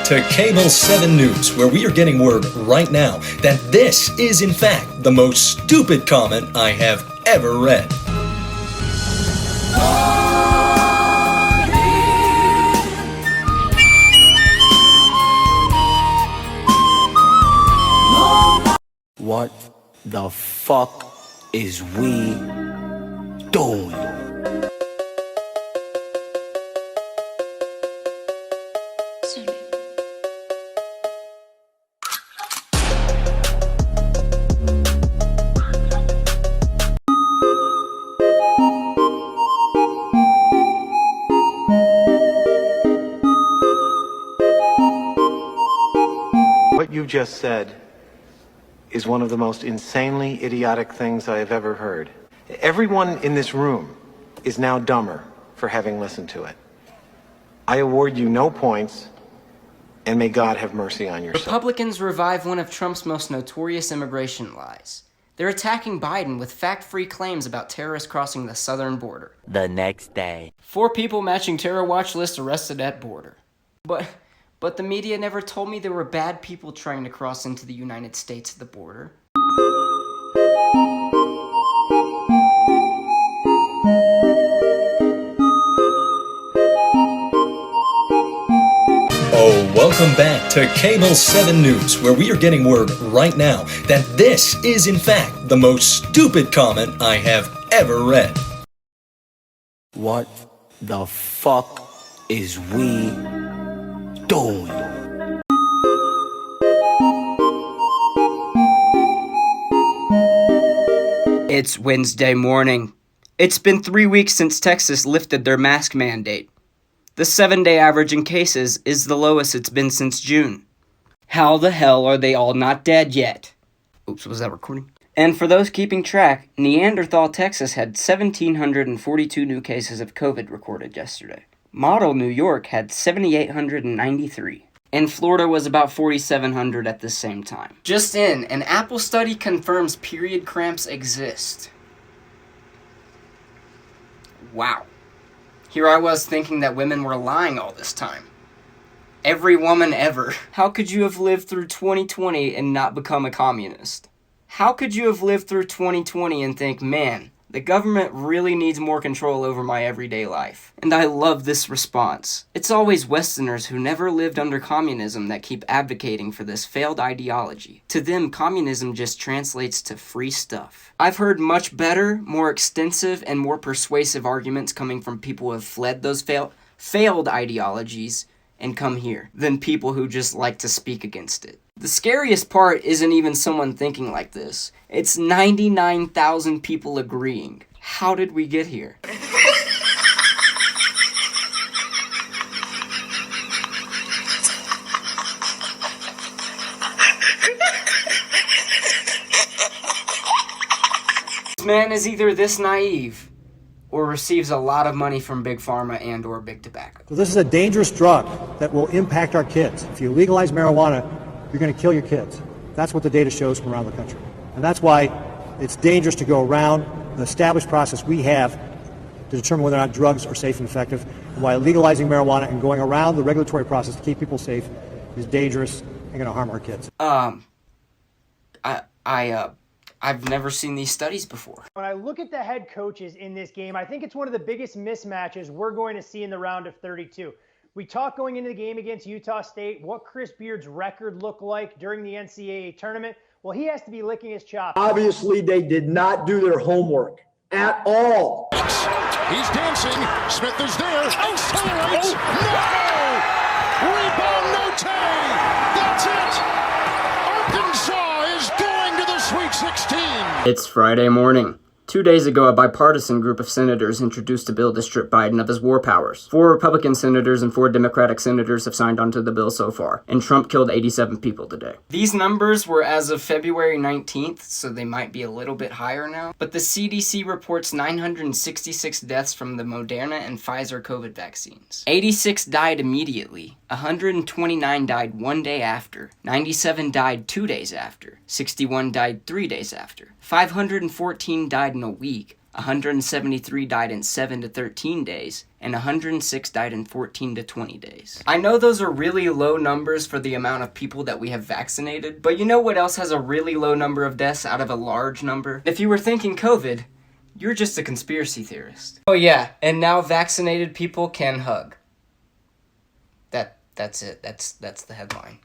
back to Cable 7 News, where we are getting word right now that this is, in fact, the most stupid comment I have ever read. What the fuck is we doing? What you just said is one of the most insanely idiotic things I have ever heard. Everyone in this room is now dumber for having listened to it. I award you no points, and may God have mercy on your soul. Republicans revive one of Trump's most notorious immigration lies. They're attacking Biden with fact-free claims about terrorists crossing the southern border. The next day. 4 people matching terror watch list arrested at border. But the media never told me there were bad people trying to cross into the United States at the border. Oh, welcome back to Cable 7 News, where we are getting word right now that this is, in fact, the most stupid comment I have ever read. What the fuck is we doing? It's Wednesday morning. It's been 3 weeks since Texas lifted their mask mandate. The 7-day average in cases is the lowest it's been since June. How the hell are they all not dead yet? Oops, was that recording? And for those keeping track, Neanderthal, Texas had 1,742 new cases of COVID recorded yesterday. Model New York had 7,893. And Florida was about 4,700 at the same time. Just in, an Apple study confirms period cramps exist. Wow. Here I was thinking that women were lying all this time. Every woman ever. How could you have lived through 2020 and not become a communist? How could you have lived through 2020 and think, man, the government really needs more control over my everyday life? And I love this response. It's always Westerners who never lived under communism that keep advocating for this failed ideology. To them, communism just translates to free stuff. I've heard much better, more extensive, and more persuasive arguments coming from people who have fled those failed ideologies and come here than people who just like to speak against it. The scariest part isn't even someone thinking like this. It's 99,000 people agreeing. How did we get here? This man is either this naive or receives a lot of money from Big Pharma and or Big Tobacco. So this is a dangerous drug that will impact our kids. If you legalize marijuana, you're going to kill your kids. That's what the data shows from around the country. And that's why it's dangerous to go around the established process we have to determine whether or not drugs are safe and effective, and why legalizing marijuana and going around the regulatory process to keep people safe is dangerous and going to harm our kids. I've never seen these studies before. When I look at the head coaches in this game, I think it's one of the biggest mismatches we're going to see in the round of 32. We talked going into the game against Utah State, what Chris Beard's record looked like during the NCAA tournament. Well, he has to be licking his chops. Obviously, they did not do their homework at all. He's dancing. Smith is there. Accelerates. No! Rebound, Note. That's it. Arkansas is going to the Sweet 16. It's Friday morning. 2 days ago, a bipartisan group of senators introduced a bill to strip Biden of his war powers. 4 Republican senators and 4 Democratic senators have signed onto the bill so far, and Trump killed 87 people today. These numbers were as of February 19th, so they might be a little bit higher now, but the CDC reports 966 deaths from the Moderna and Pfizer COVID vaccines. 86 died immediately, 129 died 1 day after, 97 died 2 days after, 61 died 3 days after, 514 died in a week, 173 died in 7 to 13 days, and 106 died in 14 to 20 days. I know those are really low numbers for the amount of people that we have vaccinated, but you know what else has a really low number of deaths out of a large number? If you were thinking COVID, you're just a conspiracy theorist. Oh yeah, and now vaccinated people can hug. That's it. That's the headline.